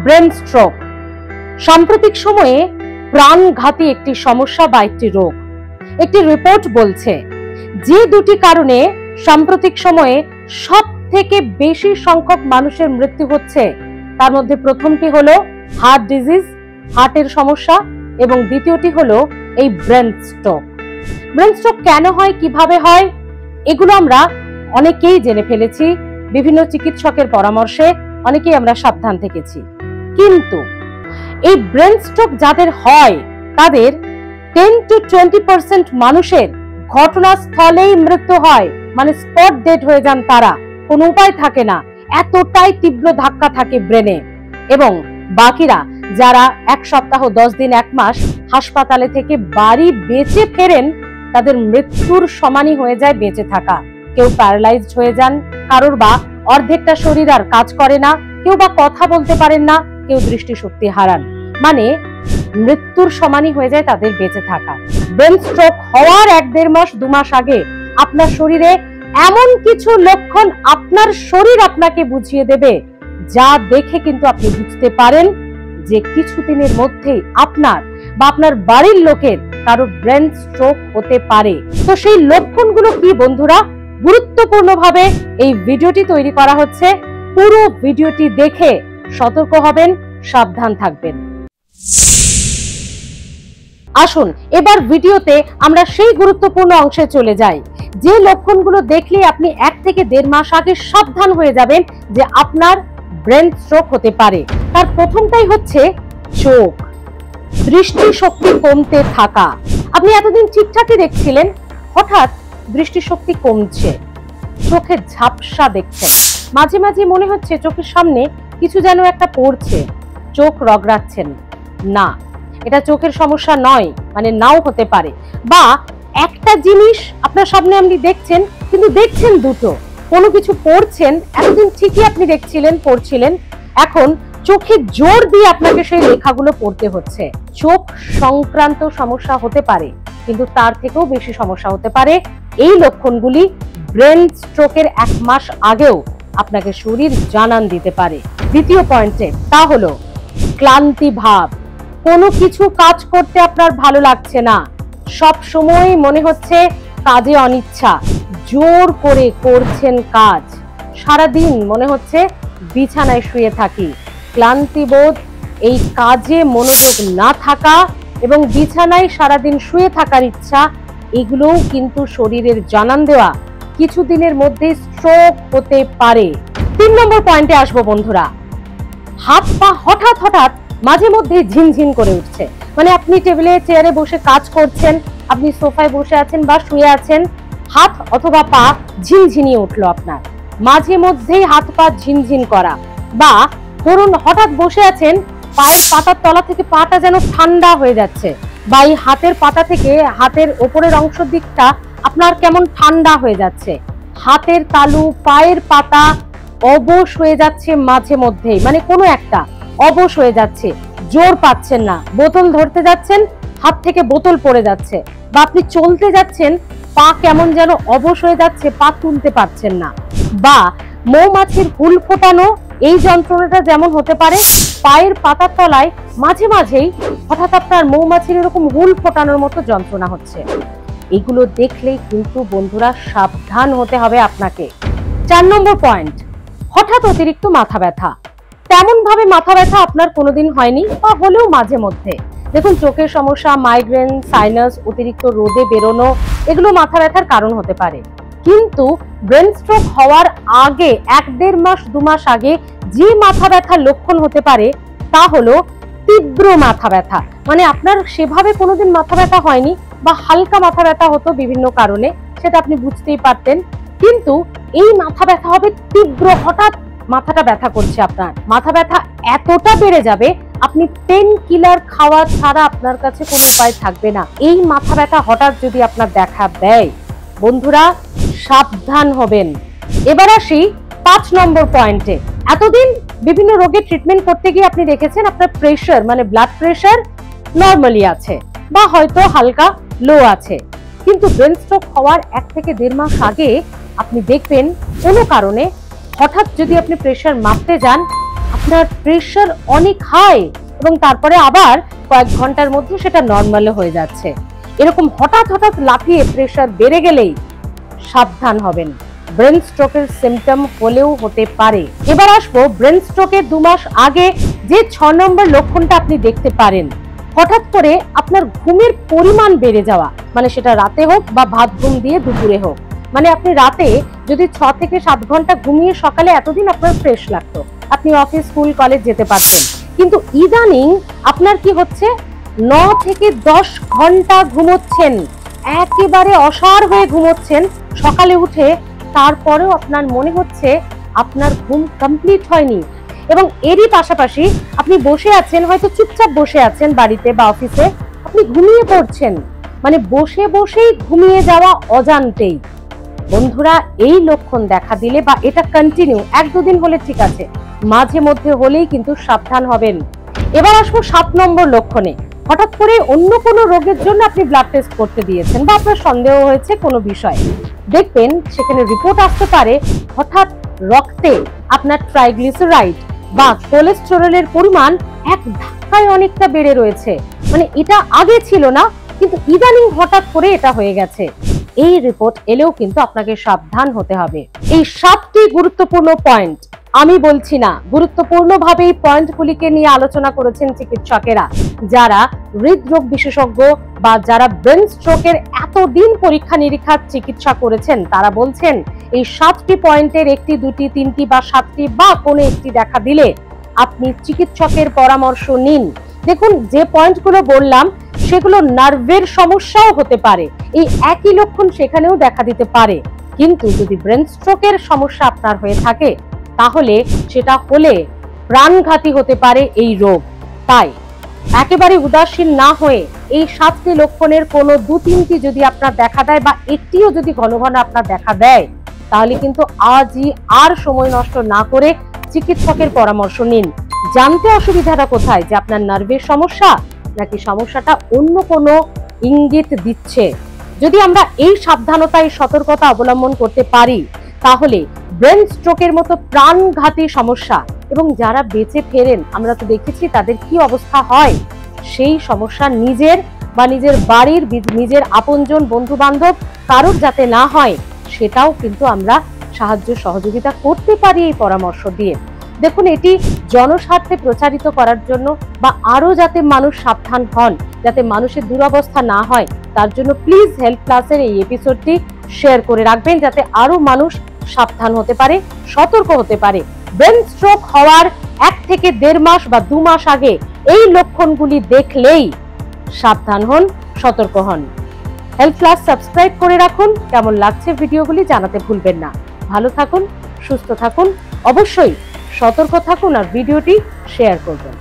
Brain stroke সাম্প্রতিক সময়ে প্রাণঘাতী একটি সমস্যা বা একটি রোগ। একটি রিপোর্ট বলছে যে দুটি কারণে সাম্প্রতিক সময়ে সব থেকে বেশি সংখ্যক মানুষের মৃত্যু হচ্ছে, তার মধ্যে প্রথমটি হলো হার্ট ডিজিজ, হার্টের সমস্যা, এবং দ্বিতীয়টি হলো এই ব্রেন স্ট্রোক। ব্রেন স্ট্রোক কেন হয়, কিভাবে হয়, এগুলো আমরা অনেকেই জেনে ফেলেছি। বিভিন্ন চিকিৎসকের পরামর্শে অনেকেই আমরা সাবধান থেকেছি। কিন্তু এই ব্রেন স্ট্রোক যাদের হয় তাদের 10 to 20% মানুষের ঘটনাস্থলেই মৃত্যু হয়, মানে স্পট ডেড হয়ে যান তারা, কোনো উপায় থাকে না, এতটাই তীব্র ধাক্কা থাকে ব্রেনে। এবং বাকিরা যারা 1 সপ্তাহ, 10 দিন, 1 মাস হাসপাতালে থেকে বাড়ি বেঁচে ফেরেন, তাদের মৃত্যুর সমানই হয়ে যায় বেঁচে থাকা। কেউ প্যারালাইজড হয়ে যান, কারোর বা অর্ধেকটা শরীর আর কাজ করে না, কেউ বা কথা বলতে পারেন না, কেউ দৃষ্টিশক্তি হারান, মানে মৃত্যুর সমানই হয়ে যায় তাদের বেঁচে থাকা। ব্রেন স্ট্রোক হওয়ার 1-1.5 মাস, 2 মাস আগে আপনার শরীরে এমন কিছু লক্ষণ আপনার শরীর আপনাকে বুঝিয়ে দেবে, যা দেখে কিন্তু আপনি বুঝতে পারেন যে কিছুদিনের মধ্যেই আপনার বা আপনার বাড়ির লোকের কারো ব্রেন স্ট্রোক হতে পারে। তো সেই লক্ষণগুলো কি বন্ধুরা, গুরুত্বপূর্ণভাবে এই ভিডিওটি তৈরি করা হচ্ছে। পুরো ভিডিওটি দেখে সতর্ক হবেন, সাবধান থাকবেন। আসুন এবার ভিডিওতে আমরা সেই গুরুত্বপূর্ণ অংশে চলে যাই, যে লক্ষণগুলো দেখলে আপনি 1 থেকে 1.5 মাস আগে সাবধান হয়ে যাবেন যে আপনার ব্রেন স্ট্রোক হতে পারে। তার প্রথমটাই হচ্ছে চোখ, দৃষ্টিশক্তি কমতে থাকা। আপনি এতদিন ঠিকঠাকই দেখছিলেন, হঠাৎ দৃষ্টিশক্তি কমছে, চোখে ঝাপসা দেখছেন, মাঝে মাঝে মনে হচ্ছে চোখের সামনে কিছু যেন একটা পড়ছে, চোখ রগড়াচ্ছেন না, এটা চোখের সমস্যা নয়, মানে নাও হতে পারে। বা একটা জিনিস আপনার সামনে আপনি দেখছেন, কিন্তু দেখছেন দুটো, কোনো কিছু পড়ছেন, এতদিন ঠিকই আপনি দেখছিলেন, পড়ছিলেন, এখন চোখে জোর দিয়ে আপনাকে সেই লেখাগুলো পড়তে হচ্ছে। চোখ সংক্রান্ত সমস্যা হতে পারে, কিন্তু তার থেকেও বেশি সমস্যা হতে পারে। এই লক্ষণগুলি ব্রেন স্ট্রোকের 1 মাস আগেও আপনাকে শরীর জানান দিতে পারে। দ্বিতীয় পয়েন্টে তা হলো ক্লান্তি ভাব। কোনো কিছু কাজ করতে আপনার ভালো লাগছে না, সব সময় মনে হচ্ছে কাজে অনিচ্ছা, জোর করে করছেন কাজ, সারাদিন মনে হচ্ছে বিছানায় শুয়ে থাকি। ক্লান্তি বোধ, এই কাজে মনোযোগ না থাকা এবং বিছানায় সারাদিন শুয়ে থাকার ইচ্ছা, এগুলোও কিন্তু শরীরের জানান দেওয়া কিছুদিনের মধ্যে স্ট্রোক হতে পারে। 3 নম্বর পয়েন্টে আসবো বন্ধুরা, হাত পা হঠাৎ হঠাৎ মাঝে মধ্যে ঝিনঝিন করে উঠছে। মানে আপনি টেবিলে চেয়ারে বসে কাজ করছেন, আপনি সোফায় বসে আছেন বা শুয়ে আছেন, হাত অথবা পা ঝিনঝিনিয়ে উঠলো আপনার, মাঝে মধ্যেই হাত পা ঝিনঝিন করা। বা ধরুন হঠাৎ বসে আছেন, পায়ের পাতার তলা থেকে পাটা যেন ঠান্ডা হয়ে যাচ্ছে, বা এই হাতের পাতা থেকে হাতের ওপরের অংশ দিকটা আপনার কেমন ঠান্ডা হয়ে যাচ্ছে, হাতের তালু, পায়ের পাতা অবশ হয়ে যাচ্ছে মাঝে মধ্যেই, মানে কোনো একটা অবশ হয়ে যাচ্ছে, জোর পাচ্ছেন না, বোতল ধরতে যাচ্ছেন, হাত থেকে বোতল পড়ে যাচ্ছে, বা আপনি চলতে যাচ্ছেন, পা কেমন যেন অবশ হয়ে যাচ্ছে, পা তুলতে পারছেন না। বা মৌমাছির হুল ফোটানো, এই যন্ত্রণাটা যেমন হতে পারে, পায়ের পাতার তলায় মাঝে মাঝেই হঠাৎ আপনার মৌমাছির এরকম হুল ফোটানোর মতো যন্ত্রণা হচ্ছে। এগুলো দেখলেই কিন্তু বন্ধুরা সাবধান হতে হবে আপনাকে। 4 নম্বর পয়েন্ট, হঠাৎ অতিরিক্ত মাথা ব্যথা। তেমন ভাবে মাথা ব্যথা আপনার কোনোদিন হয়নি, বা হলেও মাঝে মধ্যে। দেখুন চোখের সমস্যা, মাইগ্রেন, সাইনাস, অতিরিক্ত রোদে বেরোনো, এগুলো মাথা ব্যথার কারণ হতে পারে। কিন্তু ব্রেন স্ট্রোক হওয়ার আগে 1-1.5 মাস, 2 মাস আগে যে মাথা ব্যথার লক্ষণ হতে পারে তা হলো তীব্র মাথা ব্যথা। মানে আপনার সেভাবে কোনোদিন মাথা ব্যথা হয়নি, বা হালকা মাথা ব্যথা হতো বিভিন্ন কারণে, সেটা আপনি বুঝতেই পারতেন, কিন্তু এই মাথা ব্যথা হবে তীব্র, হঠাৎ মাথাটা ব্যথা করছে, আপনার মাথা ব্যথা এতটা বেড়ে যাবে আপনি পেন কিলার খাওয়া ছাড়া আপনার কাছে কোনো উপায় থাকবে না। এই মাথা ব্যথা হঠাৎ যদি আপনার দেখা দেয়, বন্ধুরা সাবধান হবেন। এবার আসি 5 নম্বর পয়েন্টে। এতদিন বিভিন্ন রোগের ট্রিটমেন্ট করতে গিয়ে আপনি দেখেছেন আপনার প্রেশার, মানে ব্লাড প্রেশার নরমালি আছে, বা হয়তো হালকা লো আছে, কিন্তু ব্রেন স্ট্রোক হওয়ার 1 থেকে 1.5 মাস আগে আপনি দেখবেন কোনো কারণে হঠাৎ যদি আপনি প্রেশার মাপতে যান, আপনার প্রেশার অনেক হাই এবং তারপরে আবার কয়েক ঘন্টার মধ্যে সেটা নর্মাল হয়ে যাচ্ছে। এরকম হঠাৎ হঠাৎ লাফিয়ে প্রেশার বেড়ে গেলেই সাবধান হবেন, ব্রেন স্ট্রোকের সিমটম হলেও হতে পারে। এবার আসবো ব্রেন স্ট্রোকের 2 মাস আগে যে 6 নম্বর লক্ষণটা আপনি দেখতে পারেন। হঠাৎ করে আপনার ঘুমের পরিমাণ বেড়ে যাওয়া, মানে সেটা রাতে হোক বা ভাত ঘুম দিয়ে দুপুরে হোক। মানে আপনি রাতে যদি 6 থেকে 7 ঘন্টা ঘুমিয়ে সকালে এতদিন আপনার ফ্রেশ লাগতো, আপনি অফিস স্কুল কলেজ যেতে পারছেন, কিন্তু ইদানিং আপনার কি হচ্ছে 9 থেকে 10 ঘন্টা ঘুমোচ্ছেন, একেবারে অসাড় হয়ে ঘুমোচ্ছেন। সকালে উঠে তারপরেও আপনার মনে হচ্ছে আপনার ঘুম কমপ্লিট হয়নি। এবং এরই পাশাপাশি আপনি বসে আছেন, হয়তো চুপচাপ বসে আছেন বাড়িতে বা অফিসে, আপনি ঘুমিয়ে পড়ছেন, মানে বসে বসেই ঘুমিয়ে যাওয়া অজান্তেই। বন্ধুরা, এই লক্ষণ দেখা দিলে বা এটা কন্টিনিউ 1-2 দিন হলে ঠিক আছে, মাঝে মধ্যে হলেই কিন্তু সাবধান হবেন। এবার আসবো 7 নম্বর লক্ষণে। হঠাৎ করে অন্য কোনো রোগের জন্য আপনি ব্লাড টেস্ট করতে দিয়েছেন বা আপনার সন্দেহ হয়েছে কোনো বিষয়, দেখবেন সেখানে রিপোর্ট আসতে পারে হঠাৎ রক্তে আপনার ট্রাইগ্লিসারাইড বা কোলেস্টেরলের পরিমাণ এক ধাক্কায় অনেকটা বেড়ে রয়েছে। মানে এটা আগে ছিল না, কিন্তু ইদানিং হঠাৎ করে এটা হয়ে গেছে। এই রিপোর্ট এলেও কিন্তু আপনাকে সাবধান হতে হবে। এই 7টি গুরুত্বপূর্ণ পয়েন্ট, আমি বলছি না, গুরুত্বপূর্ণভাবে এই পয়েন্টগুলিকে নিয়ে আলোচনা করেছেন চিকিৎসকেরা, যারা হৃদরোগ বিশেষজ্ঞ বা যারা ব্রেন স্ট্রোকের এতদিন পরীক্ষা নিরীক্ষার চিকিৎসা করেছেন। তারা বলছেন এই 7টি পয়েন্টের 1টি, 2টি, 3টি বা 7টি বা কোনো একটি দেখা দিলে আপনি চিকিৎসকের পরামর্শ নিন। দেখুন, যে পয়েন্টগুলো বললাম সেগুলো নার্ভের সমস্যাও হতে পারে, এই একই লক্ষণ সেখানেও দেখা দিতে পারে। কিন্তু যদি ব্রেন স্ট্রোকের সমস্যা আপনার হয়ে থাকে তাহলে সেটা হলে প্রাণঘাতী হতে পারে এই রোগ। তাই একেবারে উদাসীন না হয়ে এই 7টি লক্ষণের কোনো 2-3টি যদি আপনার দেখা দেয় বা একটিও যদি ঘন ঘন আপনার দেখা দেয়, তাহলে কিন্তু আজই আর সময় নষ্ট না করে চিকিৎসকের পরামর্শ নিন। জানতে অসুবিধাটা কোথায়, যে আপনার নার্ভের সমস্যা নাকি সমস্যাটা অন্য কোনো ইঙ্গিত দিচ্ছে। যদি আমরা এই সাবধানতা, এই সতর্কতা অবলম্বন করতে পারি, তাহলে ব্রেন স্ট্রোকের মতো প্রাণঘাতী সমস্যা, এবং যারা বেঁচে ফেরেন আমরা তো দেখেছি তাদের কি অবস্থা হয়, সেই সমস্যা নিজের বা নিজের বাড়ির, নিজের আপনজন, বন্ধু বান্ধব কারোর যাতে না হয়, সেটাও কিন্তু আমরা সাহায্য সহযোগিতা করতে পারি এই পরামর্শ দিয়ে। দেখুন, এটি জনস্বার্থে প্রচারিত করার জন্য বা আরো যাতে মানুষ সাবধান হন, যাতে মানুষের দুরবস্থা না হয়, তার জন্য প্লিজ হেলথ ক্লাসের এই এপিসোডটি শেয়ার করে রাখবেন, যাতে আরো মানুষ সাবধান হতে পারে, সতর্ক হতে পারে। ব্রেন স্ট্রোক হওয়ার 1 থেকে 1.5 মাস বা 2 মাস আগে এই লক্ষণগুলি দেখলেই সাবধান হন, সতর্ক হন। হেলথ ক্লাস সাবস্ক্রাইব করে রাখুন। কেমন লাগছে ভিডিওগুলি জানাতে ভুলবেন না। ভালো থাকুন, সুস্থ থাকুন, অবশ্যই সতর্ক থাকুন আর ভিডিওটি শেয়ার করবেন।